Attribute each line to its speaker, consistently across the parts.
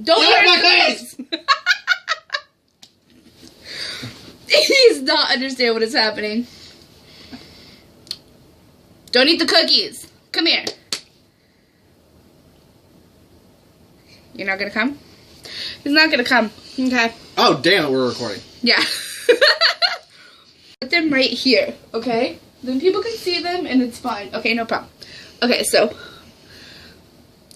Speaker 1: Don't
Speaker 2: Get
Speaker 1: hurt
Speaker 2: off my
Speaker 1: cookies! He does not understand what is happening. Don't eat the cookies. Come here. You're not gonna come? He's not gonna come. Okay.
Speaker 2: Oh, damn it, we're recording.
Speaker 1: Yeah. Put them right here, okay? Then people can see them and it's fine. Okay, no problem. Okay, so.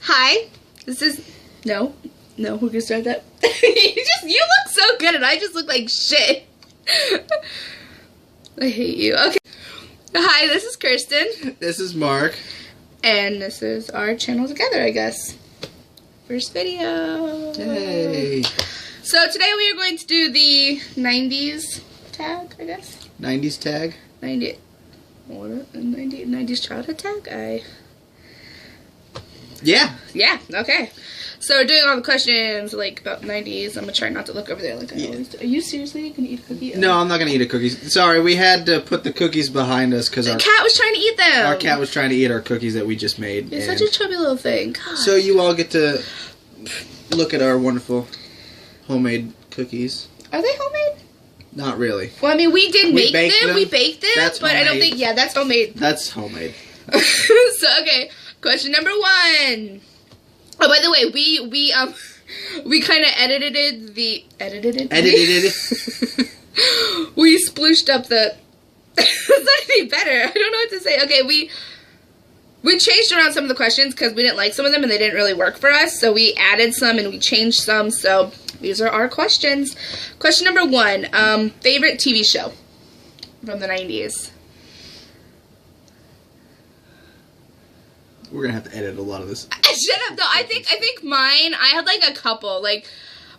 Speaker 1: Hi. This is. No, we're gonna start that. You look so good and I just look like shit. I hate you. Okay. Hi, this is Kirsten.
Speaker 2: This is Mark.
Speaker 1: And this is our channel together, I guess. First video.
Speaker 2: Hey.
Speaker 1: So today we are going to do the 90s tag, I guess.
Speaker 2: 90s tag?
Speaker 1: 90s childhood tag?
Speaker 2: Yeah.
Speaker 1: Yeah, okay. So we're doing all the questions, like, about 90s. I'm gonna try not to look over there like I always do. Are you seriously gonna eat a cookie?
Speaker 2: No, I'm not gonna eat a cookie. Sorry, we had to put the cookies behind us because
Speaker 1: the cat was trying to eat them.
Speaker 2: Our cat was trying to eat our cookies that we just made.
Speaker 1: You're such a chubby little thing. God.
Speaker 2: So you all get to look at our wonderful homemade cookies.
Speaker 1: Are they homemade?
Speaker 2: Not really.
Speaker 1: Well, I mean, we did make them. We baked them.
Speaker 2: That's
Speaker 1: but
Speaker 2: homemade.
Speaker 1: I don't think, yeah, that's homemade.
Speaker 2: That's homemade.
Speaker 1: So, okay. Question number 1. Oh, by the way, we kind of edited the... Edited? We splooshed up the... It's not any better. I don't know what to say. Okay, we changed around some of the questions because we didn't like some of them and they didn't really work for us. So we added some and we changed some. So these are our questions. Question number 1. Favorite TV show from the 90s?
Speaker 2: We're gonna have to edit a lot of this.
Speaker 1: Shut up, though. I think mine, I had, like, a couple. Like,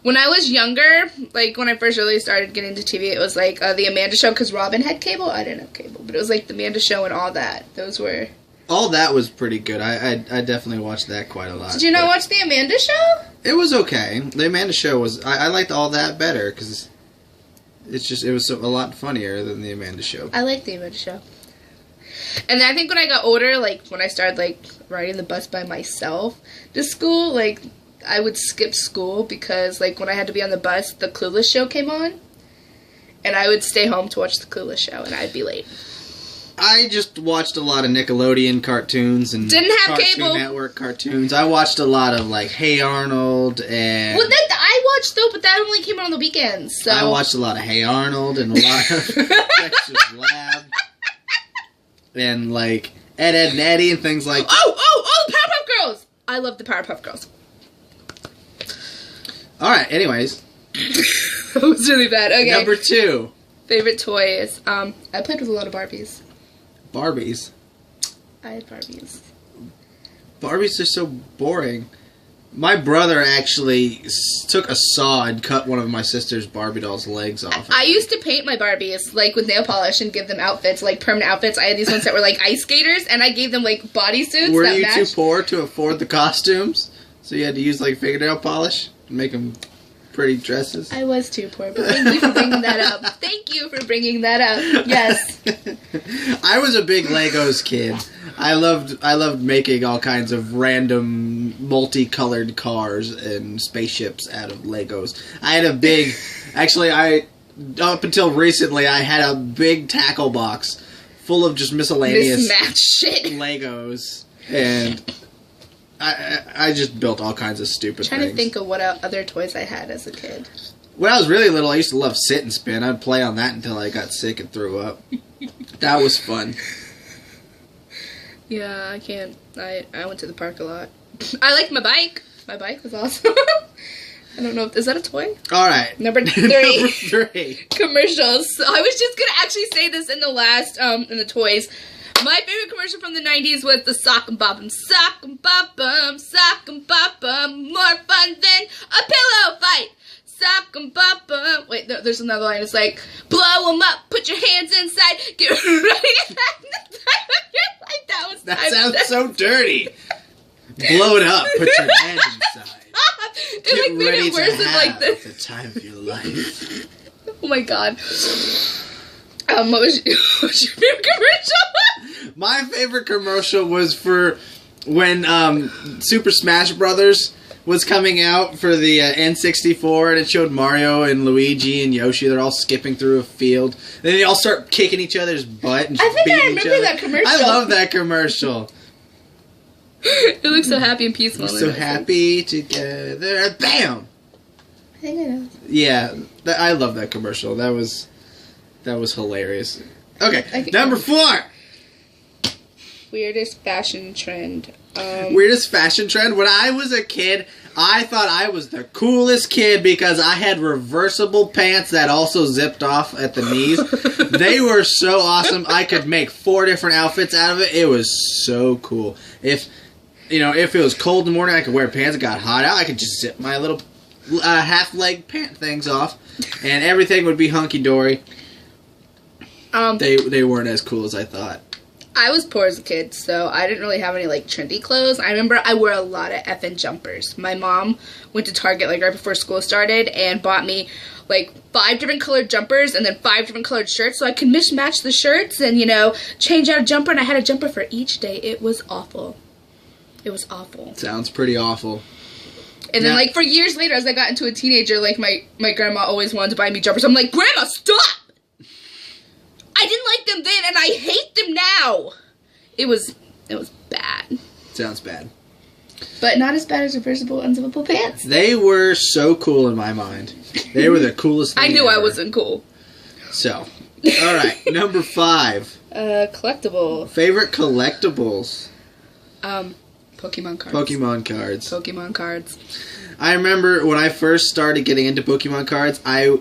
Speaker 1: when I was younger, like, when I first really started getting into TV, it was, like, The Amanda Show, because Robin had cable. I didn't have cable. But it was, like, The Amanda Show and all that. Those were...
Speaker 2: All that was pretty good. I definitely watched that quite a lot.
Speaker 1: Did you not watch The Amanda Show?
Speaker 2: It was okay. The Amanda Show was... I liked all that better, because it was a lot funnier than The Amanda Show.
Speaker 1: I liked The Amanda Show. And then I think when I got older, like, when I started, like, riding the bus by myself to school, like, I would skip school because, like, when I had to be on the bus, the Clueless Show came on. And I would stay home to watch the Clueless Show, and I'd be late.
Speaker 2: I just watched a lot of Nickelodeon cartoons and
Speaker 1: didn't have
Speaker 2: Cartoon
Speaker 1: cable.
Speaker 2: Network cartoons. I watched a lot of, like, Hey Arnold and...
Speaker 1: Well, that I watched, though, but that only came out on the weekends, so...
Speaker 2: I watched a lot of Hey Arnold and a lot of Dexter's Lab. And, like, Ed, Ed, and Eddie and things like that.
Speaker 1: Oh, Powerpuff Girls! I love the Powerpuff Girls.
Speaker 2: Alright, anyways.
Speaker 1: That was really bad. Okay.
Speaker 2: Number 2.
Speaker 1: Favorite toys. I played with a lot of Barbies.
Speaker 2: Barbies?
Speaker 1: I had Barbies.
Speaker 2: Barbies are so boring. My brother actually took a saw and cut one of my sister's Barbie doll's legs off.
Speaker 1: I used to paint my Barbies, like, with nail polish and give them outfits, like, permanent outfits. I had these ones that were, like, ice skaters, and I gave them, like, bodysuits
Speaker 2: Were
Speaker 1: that
Speaker 2: you
Speaker 1: matched.
Speaker 2: too poor to afford the costumes? So you had to use, like, fingernail polish to make them pretty dresses?
Speaker 1: I was too poor, but thank you for bringing that up. Thank you for bringing that up. Yes.
Speaker 2: I was a big Legos kid. I loved making all kinds of random multicolored cars and spaceships out of Legos. I had a big... Actually, up until recently, I had a big tackle box full of just miscellaneous
Speaker 1: mismatched shit.
Speaker 2: Legos. And I just built all kinds of stupid things.
Speaker 1: I'm trying to think of what other toys I had as a kid.
Speaker 2: When I was really little, I used to love sit and spin. I'd play on that until I got sick and threw up. That was fun.
Speaker 1: Yeah, I can't. I went to the park a lot. I liked my bike. My bike was awesome. I don't know if... Is that a toy?
Speaker 2: Alright.
Speaker 1: Number 3.
Speaker 2: Number 3.
Speaker 1: Commercials. So I was just going to actually say this in the last, in the toys. My favorite commercial from the 90s was the Sock 'em Bop 'em. Sock 'em Bop 'em. Sock 'em Bop 'em. More fun than a pillow fight. Sock 'em Bop 'em. Wait, there's another line. It's like, blow 'em up. Put your hands inside. Get ready. Like,
Speaker 2: that sounds so dirty. Blow it up. Put your hand inside.
Speaker 1: It like made it worse than like this.
Speaker 2: The time of your life.
Speaker 1: Oh my god. What was your favorite commercial?
Speaker 2: My favorite commercial was for when Super Smash Brothers was coming out for the N64, and it showed Mario and Luigi and Yoshi. They're all skipping through a field. Then they all start kicking each other's butt and just beating each other.
Speaker 1: That commercial.
Speaker 2: I love that commercial.
Speaker 1: It looks so happy and peaceful.
Speaker 2: So happy together. Bam!
Speaker 1: I think I know.
Speaker 2: Yeah, I love that commercial. That was hilarious. Okay, number 4.
Speaker 1: Weirdest fashion trend.
Speaker 2: Weirdest fashion trend? When I was a kid, I thought I was the coolest kid because I had reversible pants that also zipped off at the knees. They were so awesome. I could make 4 different outfits out of it. It was so cool. If it was cold in the morning, I could wear pants. It got hot out, I could just zip my little half-leg pant things off, and everything would be hunky-dory. They weren't as cool as I thought.
Speaker 1: I was poor as a kid, so I didn't really have any, like, trendy clothes. I remember I wore a lot of effing jumpers. My mom went to Target, like, right before school started and bought me, like, 5 different colored jumpers and then 5 different colored shirts so I could mismatch the shirts and, change out a jumper, and I had a jumper for each day. It was awful. It was awful.
Speaker 2: Sounds pretty awful.
Speaker 1: And then, like, for years later, as I got into a teenager, like, my grandma always wanted to buy me jumpers. I'm like, Grandma, stop! I didn't like them then, and I hate them now. It was bad.
Speaker 2: Sounds bad.
Speaker 1: But not as bad as reversible, unzippable pants.
Speaker 2: They were so cool in my mind. They were the coolest thing
Speaker 1: I knew
Speaker 2: ever.
Speaker 1: I wasn't cool.
Speaker 2: So, all right, number 5.
Speaker 1: Collectible.
Speaker 2: Favorite collectibles?
Speaker 1: Pokemon cards.
Speaker 2: Pokemon cards.
Speaker 1: Pokemon cards.
Speaker 2: I remember when I first started getting into Pokemon cards, I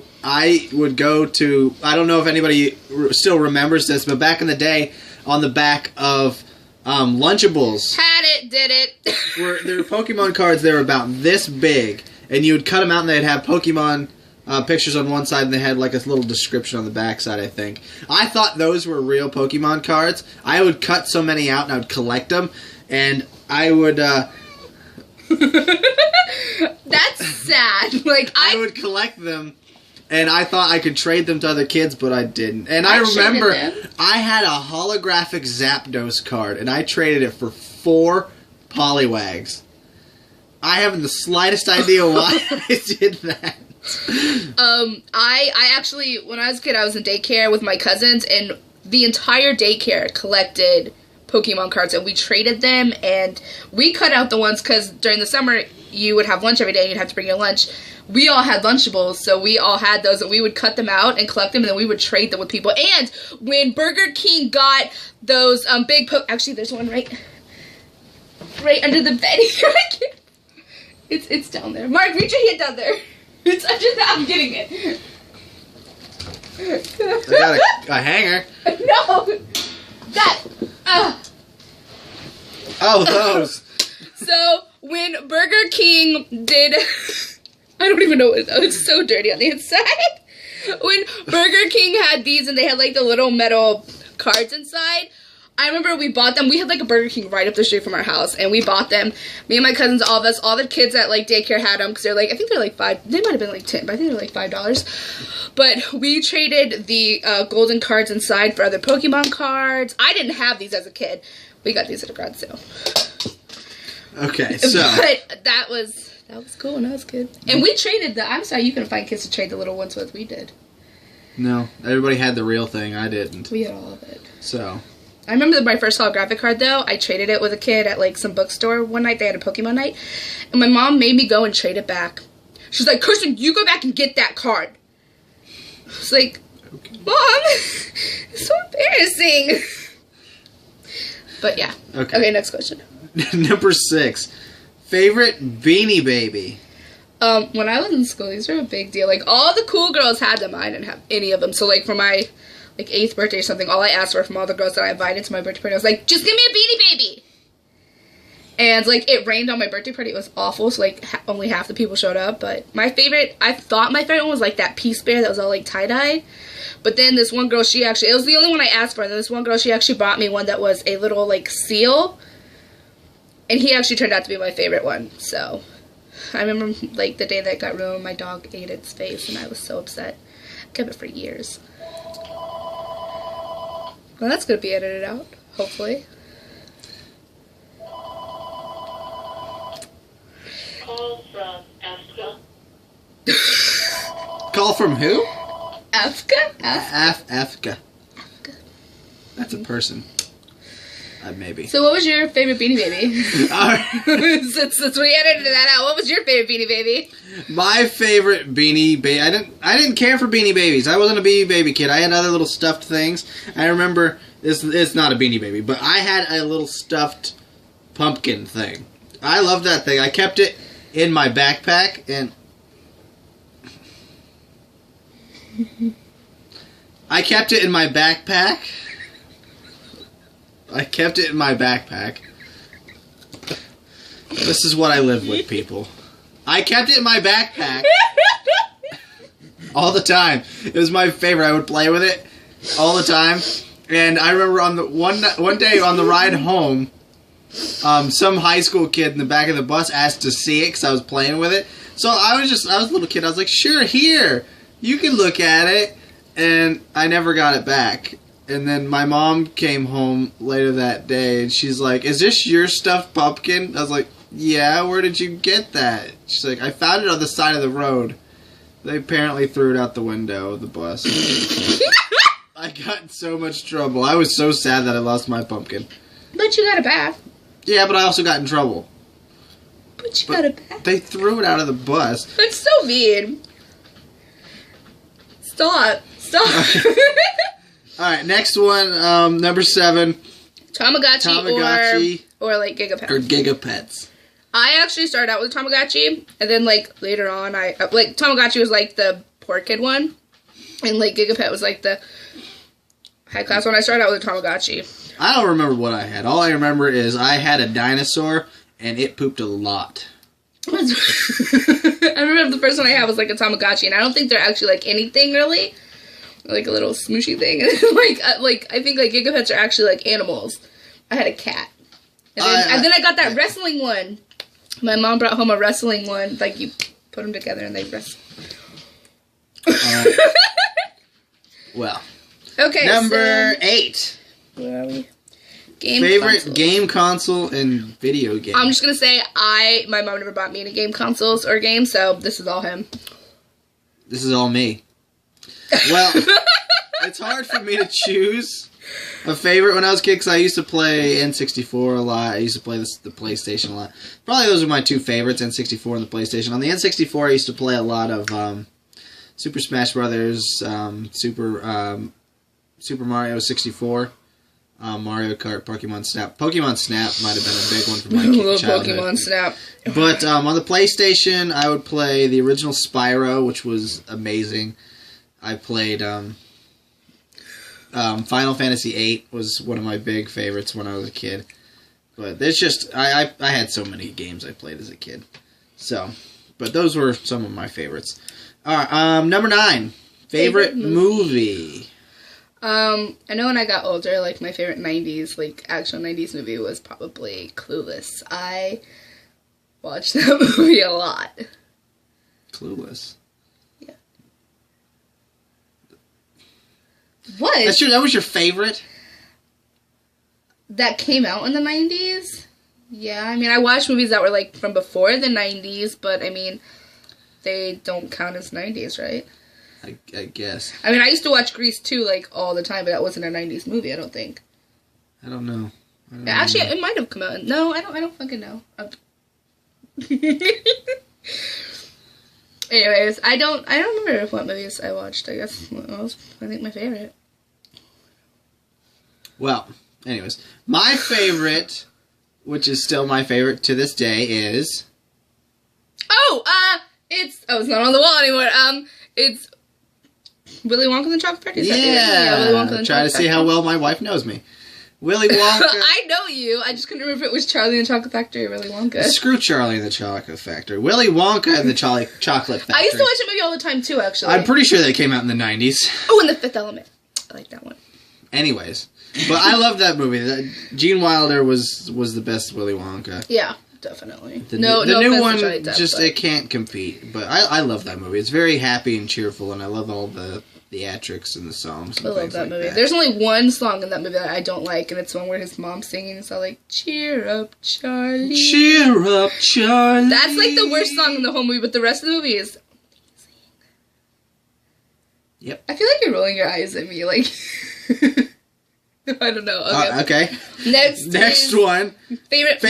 Speaker 2: would go to, I don't know if anybody still remembers this, but back in the day, on the back of Lunchables.
Speaker 1: Had it, did it.
Speaker 2: There were Pokemon cards that were about this big, and you would cut them out and they'd have Pokemon pictures on one side and they had like a little description on the back side, I think. I thought those were real Pokemon cards. I would cut so many out and I would collect them, and I would...
Speaker 1: That's sad. Like
Speaker 2: I would collect them, and I thought I could trade them to other kids, but I didn't. And I remember I had a holographic Zapdos card, and I traded it for 4 Poliwags. I haven't the slightest idea why I did that.
Speaker 1: I actually, when I was a kid, I was in daycare with my cousins, and the entire daycare collected Pokemon cards, and we traded them, and we cut out the ones because during the summer you would have lunch every day and you'd have to bring your lunch. We all had Lunchables, so we all had those, and we would cut them out and collect them, and then we would trade them with people. And when Burger King got those big actually there's one right under the bed here. It's down there. Mark, reach your hand down there. It's under the, I'm getting it.
Speaker 2: I got a hanger.
Speaker 1: No. That.
Speaker 2: Oh, those.
Speaker 1: So, when Burger King did... I don't even know what it's so dirty on the inside. When Burger King had these and they had, like, the little metal cards inside, I remember we bought them. We had, like, a Burger King right up the street from our house, and we bought them. Me and my cousins, all of us, all the kids at, like, daycare had them, because they're, like, I think they're, like, $5. They might have been, like, 10, but I think they're, like, $5. But we traded the golden cards inside for other Pokemon cards. I didn't have these as a kid. We got these at a garage sale.
Speaker 2: Okay, so.
Speaker 1: But that was cool when I was a kid. And we traded I'm sorry, you couldn't find kids to trade the little ones with. We did.
Speaker 2: No, everybody had the real thing. I didn't.
Speaker 1: We had all of it.
Speaker 2: So.
Speaker 1: I remember my first holographic card, though. I traded it with a kid at, like, some bookstore one night. They had a Pokemon night. And my mom made me go and trade it back. She's like, Kirsten, you go back and get that card. I was like, okay. Mom, it's so embarrassing. But, yeah. Okay, next question.
Speaker 2: Number 6. Favorite Beanie Baby?
Speaker 1: When I was in school, these were a big deal. Like, all the cool girls had them. I didn't have any of them. So, like, for my... like 8th birthday or something, all I asked for from all the girls that I invited to my birthday party, I was like, just give me a Beanie Baby! And, like, it rained on my birthday party. It was awful, so, like, only half the people showed up. But my favorite, I thought my favorite one was, like, that Peace Bear that was all, like, tie-dye. But then this one girl, she actually, it was the only one I asked for, and then this one girl, she actually bought me one that was a little, like, seal. And he actually turned out to be my favorite one, so. I remember, like, the day that it got ruined, my dog ate its face, and I was so upset. I kept it for years. Well, that's going to be edited out, hopefully.
Speaker 2: Call from who?
Speaker 1: Africa?
Speaker 2: Africa. That's a person. Maybe.
Speaker 1: So what was your favorite Beanie Baby?
Speaker 2: Alright.
Speaker 1: Since we edited that out, what was your favorite Beanie Baby?
Speaker 2: My favorite Beanie Baby... I didn't care for Beanie Babies. I wasn't a Beanie Baby kid. I had other little stuffed things. I remember... It's not a Beanie Baby, but I had a little stuffed pumpkin thing. I loved that thing. I kept it in my backpack, and... I kept it in my backpack. This is what I live with, people. I kept it in my backpack all the time. It was my favorite. I would play with it all the time. And I remember on the one day on the ride home, some high school kid in the back of the bus asked to see it because I was playing with it. So I was a little kid. I was like, sure, here, you can look at it. And I never got it back. And then my mom came home later that day, and she's like, is this your stuffed pumpkin? I was like, yeah, where did you get that? She's like, I found it on the side of the road. They apparently threw it out the window of the bus. I got in so much trouble. I was so sad that I lost my pumpkin.
Speaker 1: But you got it back.
Speaker 2: Yeah, but I also got in trouble.
Speaker 1: But you got it back.
Speaker 2: They threw it out of the bus.
Speaker 1: That's so mean. Stop.
Speaker 2: Alright, next one, number 7.
Speaker 1: Tamagotchi. Or like Gigapets.
Speaker 2: Or Gigapets.
Speaker 1: I actually started out with Tamagotchi, and then like later on, Tamagotchi was like the poor kid one, and like Gigapet was like the high class one. I started out with Tamagotchi.
Speaker 2: I don't remember what I had. All I remember is I had a dinosaur, and it pooped a lot.
Speaker 1: I remember the first one I had was like a Tamagotchi, and I don't think they're actually like anything really. Like a little smooshy thing. I think like Gigapets are actually like animals. I had a cat. And then I got that wrestling one. My mom brought home a wrestling one. Like you put them together and they wrestle.
Speaker 2: Well.
Speaker 1: Okay.
Speaker 2: Number 8.
Speaker 1: Where are we?
Speaker 2: Favorite game console and video game.
Speaker 1: I'm just gonna say my mom never bought me any game consoles or games, so this is all him.
Speaker 2: This is all me. Well, it's hard for me to choose a favorite when I was a kid because I used to play N64 a lot. I used to play the PlayStation a lot. Probably those are my two favorites, N64 and the PlayStation. On the N64, I used to play a lot of Super Smash Brothers, Super Mario 64, Mario Kart, Pokemon Snap. Pokemon Snap might have been a big one for my childhood.
Speaker 1: Pokemon Snap.
Speaker 2: But on the PlayStation, I would play the original Spyro, which was amazing. I played Final Fantasy VIII was one of my big favorites when I was a kid. But there's just I had so many games I played as a kid. So, but those were some of my favorites. All right, number 9, favorite movie.
Speaker 1: I know when I got older, like my favorite 90's, like actual 90's movie was probably Clueless. I watched that movie a lot.
Speaker 2: Clueless.
Speaker 1: What?
Speaker 2: That was your favorite?
Speaker 1: That came out in the 90's? Yeah, I mean, I watched movies that were, like, from before the 90's, but, I mean, they don't count as 90's, right?
Speaker 2: I guess.
Speaker 1: I mean, I used to watch Grease, too, like, all the time, but that wasn't a 90's movie, I don't think.
Speaker 2: I don't know.
Speaker 1: Actually, it might have come out. No, I don't fucking know. Anyways, I don't remember what movies I watched. I guess I think my favorite. Well,
Speaker 2: anyways, my favorite, which is still my favorite to this day, is
Speaker 1: it's not on the wall anymore. It's Willy Wonka and the Chocolate Factory.
Speaker 2: Yeah,
Speaker 1: Willy Wonka and the
Speaker 2: try to see how well my wife knows me. Willy Wonka.
Speaker 1: I know you. I just couldn't remember if it was Charlie and the Chocolate Factory or Willy Wonka.
Speaker 2: Screw Charlie and the Chocolate Factory. Willy Wonka and the Chocolate Factory.
Speaker 1: I used to watch that movie all the time, too, actually.
Speaker 2: I'm pretty sure they came out in the 90's.
Speaker 1: Oh, and The Fifth Element. I like that one.
Speaker 2: Anyways. But I love that movie. Gene Wilder was the best Willy Wonka.
Speaker 1: Yeah, definitely.
Speaker 2: The new one, it can't compete. But I love that movie. It's very happy and cheerful, and I love all the theatrics and the songs and
Speaker 1: I love that movie. There's only one song in that movie that I don't like, and it's one where his mom's singing. It's all like, cheer up, Charlie.
Speaker 2: Cheer up, Charlie.
Speaker 1: That's like the worst song in the whole movie, but the rest of the movie is
Speaker 2: Yep.
Speaker 1: I feel like you're rolling your eyes at me, like... I don't know.
Speaker 2: Okay.
Speaker 1: Next
Speaker 2: one.
Speaker 1: Favorite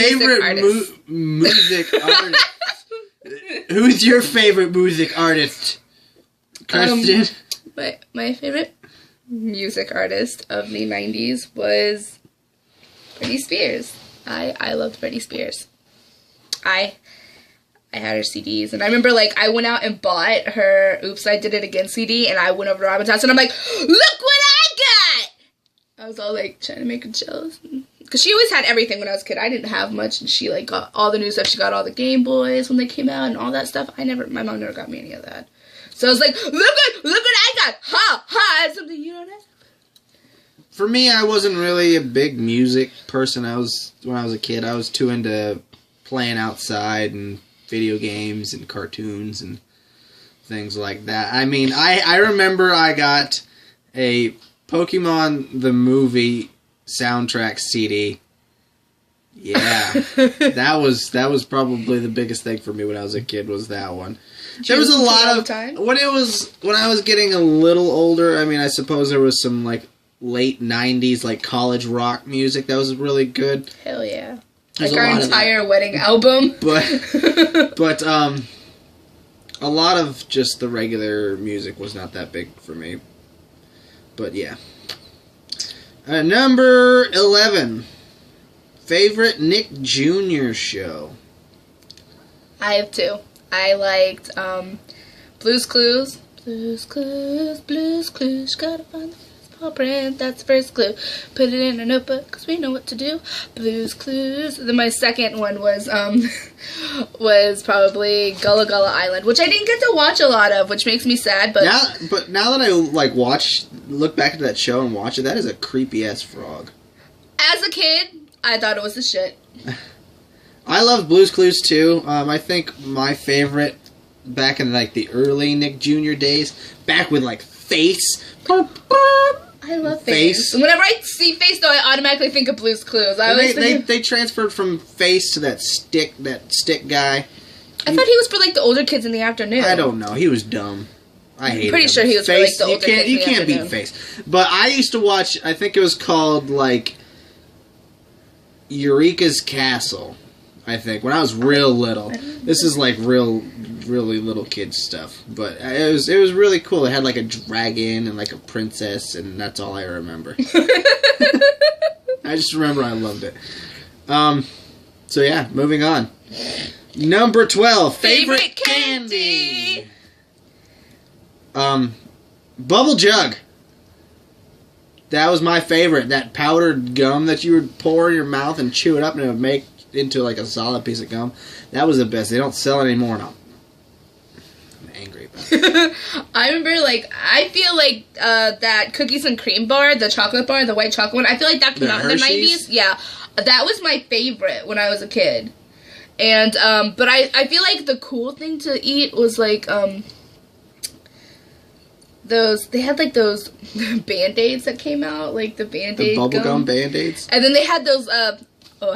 Speaker 2: music artist. Who's your favorite music artist? Kirsten?
Speaker 1: My favorite music artist of the 90s was Britney Spears. I loved Britney Spears. I had her CDs, and I remember, like, I went out and bought her Oops, I Did It Again CD, and I went over to Robin's house, and I'm like, look what I got! I was all, like, trying to make her jealous. Because she always had everything when I was a kid. I didn't have much, and she, like, got all the new stuff. She got all the Game Boys when they came out and all that stuff. My mom never got me any of that. So I was like, look what I got! Ha! Ha! I had something you don't have.
Speaker 2: For me, I wasn't really a big music person. When I was a kid, I was too into playing outside and video games and cartoons and things like that. I mean, I remember I got a Pokemon the movie soundtrack CD. Yeah, that was probably the biggest thing for me when I was a kid, was that one. There was a lot of
Speaker 1: time
Speaker 2: when I was getting a little older. I mean, I suppose there was some like late 90s like college rock music that was really good.
Speaker 1: Hell yeah.
Speaker 2: There's
Speaker 1: like our entire wedding album.
Speaker 2: But a lot of just the regular music was not that big for me. But yeah. Number 11. Favorite Nick Jr. show.
Speaker 1: I have two. I liked Blue's Clues. Blue's Clues, Blue's Clues. Gotta find the paw print. That's the first clue. Put it in a notebook because we know what to do. Blue's Clues. Then my second one was probably Gullah Gullah Island, which I didn't get to watch a lot of, which makes me sad. But
Speaker 2: now that I like look back at that show and watch it, that is a creepy ass frog.
Speaker 1: As a kid, I thought it was the shit.
Speaker 2: I love Blue's Clues too. I think my favorite back in like the early Nick Jr. days, back with like Face.
Speaker 1: I love Face. Whenever I see Face, though, I automatically think of Blue's Clues.
Speaker 2: They transferred from Face to that stick guy.
Speaker 1: I thought he was for like the older kids in the afternoon.
Speaker 2: I don't know. He was dumb. I hate him.
Speaker 1: Pretty sure he was Face, for like the older kids in the afternoon.
Speaker 2: You can't beat Face. But I used to watch, I think it was called like Eureka's Castle, I think, when I was real little. This is like really little kid stuff, but it was really cool. It had like a dragon and like a princess, and that's all I remember. I just remember I loved it. So yeah, moving on. Number 12, favorite candy. Bubble Jug. That was my favorite. That powdered gum that you would pour in your mouth and chew it up, and it would make into like a solid piece of gum. That was the best. They don't sell it anymore now. I'm angry about it.
Speaker 1: I remember, like, I feel like that cookies and cream bar, the chocolate bar, the white chocolate one, I feel like that came out in the 90s. Yeah, that was my favorite when I was a kid. And, but I feel like the cool thing to eat was, like, they had, like, those Band-Aids that came out, like, the Band-Aid
Speaker 2: the bubblegum Band-Aids? I
Speaker 1: And then they had those, I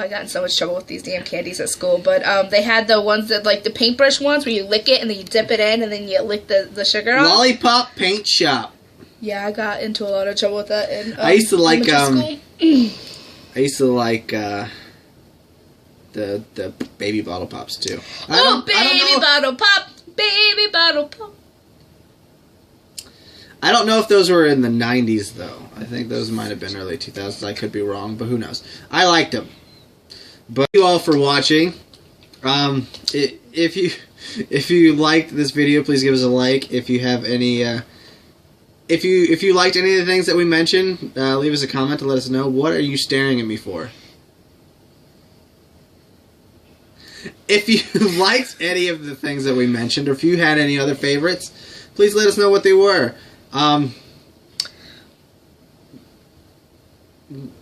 Speaker 1: got in so much trouble with these damn candies at school, but, they had the ones that, like, the paintbrush ones where you lick it and then you dip it in and then you lick the sugar off.
Speaker 2: Lollipop Paint Shop.
Speaker 1: Yeah, I got into a lot of trouble with that in,
Speaker 2: I used to like, the baby bottle pops, too.
Speaker 1: Baby bottle pop! Baby bottle pop!
Speaker 2: I don't know if those were in the 90s, though. I think those might have been early 2000s. I could be wrong, but who knows. I liked them. But thank you all for watching. If you liked this video, please give us a like. If you have any, if you liked any of the things that we mentioned, leave us a comment to let us know. What are you staring at me for? If you liked any of the things that we mentioned, or if you had any other favorites, please let us know what they were.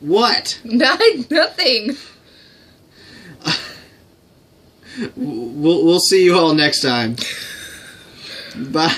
Speaker 2: What?
Speaker 1: Nothing.
Speaker 2: We'll see you all next time. Bye.